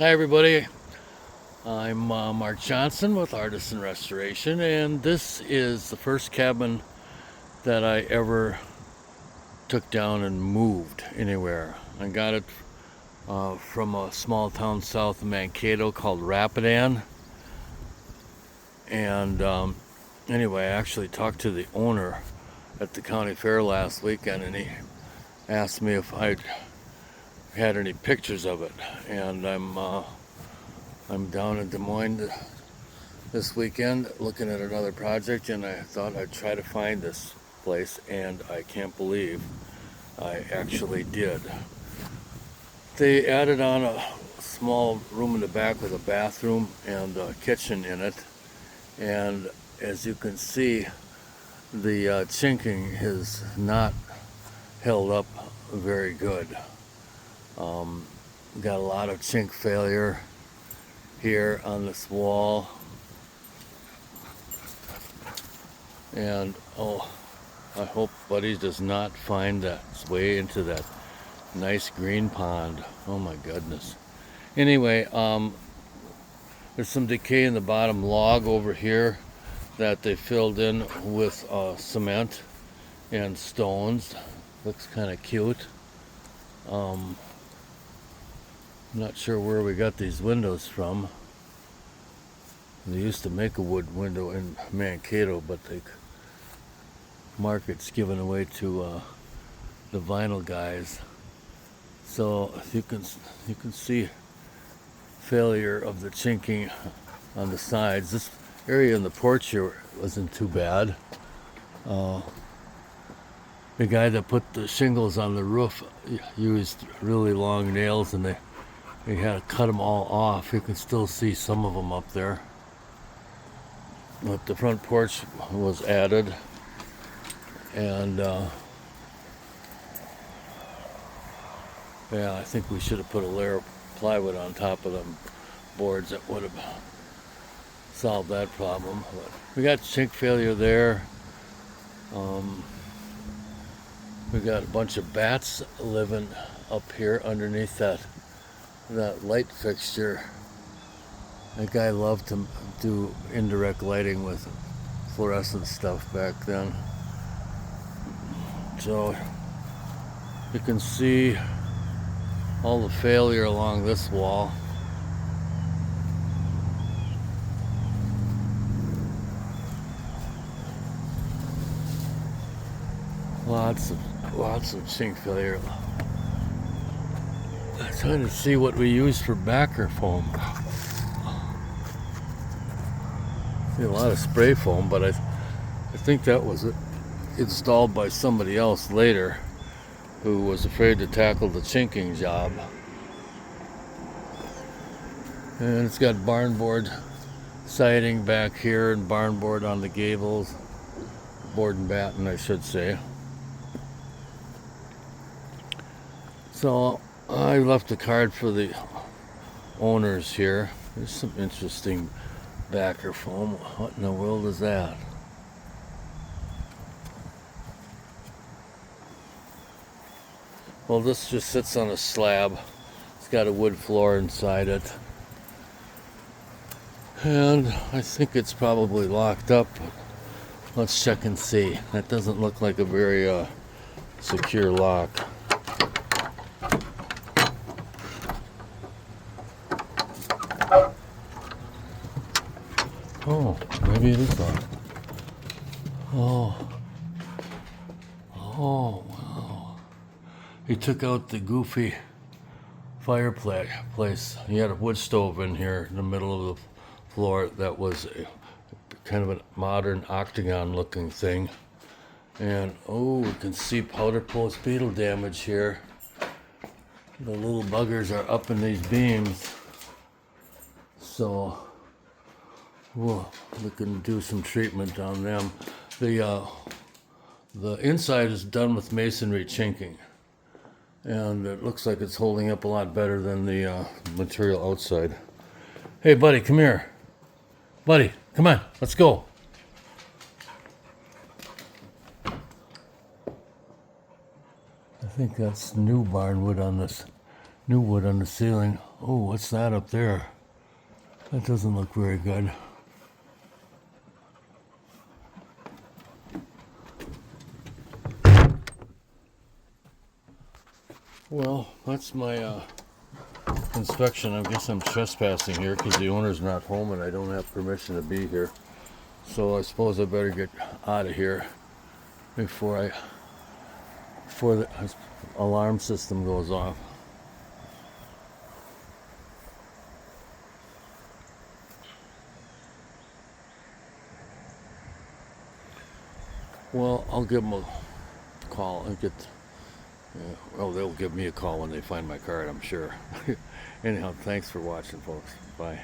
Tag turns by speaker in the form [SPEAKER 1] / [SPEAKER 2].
[SPEAKER 1] Hi, everybody. I'm Mark Johnson with Artisan Restoration, and this is the first cabin that I ever took down and moved anywhere. I got it from a small town south of Mankato called Rapidan. And anyway, I actually talked to the owner at the county fair last weekend, and he asked me if I'd had any pictures of it. And I'm down in Des Moines this weekend looking at another project, and I thought I'd try to find this place, and I can't believe I actually did. They added on a small room in the back with a bathroom and a kitchen in it, and as you can see, the chinking is not held up very good. Got a lot of chink failure here on this wall, and I hope Buddy does not find that way into that nice green pond. Oh my goodness. Anyway, there's some decay in the bottom log over here that they filled in with cement and stones. Looks kind of cute. Not sure where we got these windows from. They used to make a wood window in Mankato, but the market's given away to the vinyl guys. So you can see failure of the chinking on the sides. This area in the porch here wasn't too bad. The guy that put the shingles on the roof used really long nails, and they had to cut them all off. You can still see some of them up there. But the front porch was added, and yeah, I think we should have put a layer of plywood on top of them boards. That would have solved that problem. But we got chink failure there. We got a bunch of bats living up here underneath that light fixture. That guy loved to do indirect lighting with fluorescent stuff back then. So you can see all the failure along this wall. Lots of chink failure. I'm trying to see what we use for backer foam. See a lot of spray foam, but I think that was installed by somebody else later who was afraid to tackle the chinking job. And it's got barn board siding back here and barn board on the gables. Board and batten, I should say. So I left a card for the owners here. There's some interesting backer foam. What in the world is that? Well, this just sits on a slab. It's got a wood floor inside it. And I think it's probably locked up. Let's check and see. That doesn't look like a very secure lock. Oh, maybe it is locked. Oh, wow. He took out the goofy fireplace. He had a wood stove in here in the middle of the floor that was kind of a modern octagon looking thing. And we can see powder post beetle damage here. The little buggers are up in these beams. So we can do some treatment on them. The inside is done with masonry chinking, and it looks like it's holding up a lot better than the material outside. Hey, buddy, come here. Buddy, come on, let's go. I think that's new barn wood on this new wood on the ceiling. Oh, what's that up there? That doesn't look very good. Well, that's my inspection. I guess I'm trespassing here because the owner's not home and I don't have permission to be here. So I suppose I better get out of here before the alarm system goes off. Well, I'll give them a call and get. Well, they'll give me a call when they find my card, I'm sure. Anyhow, thanks for watching, folks. Bye.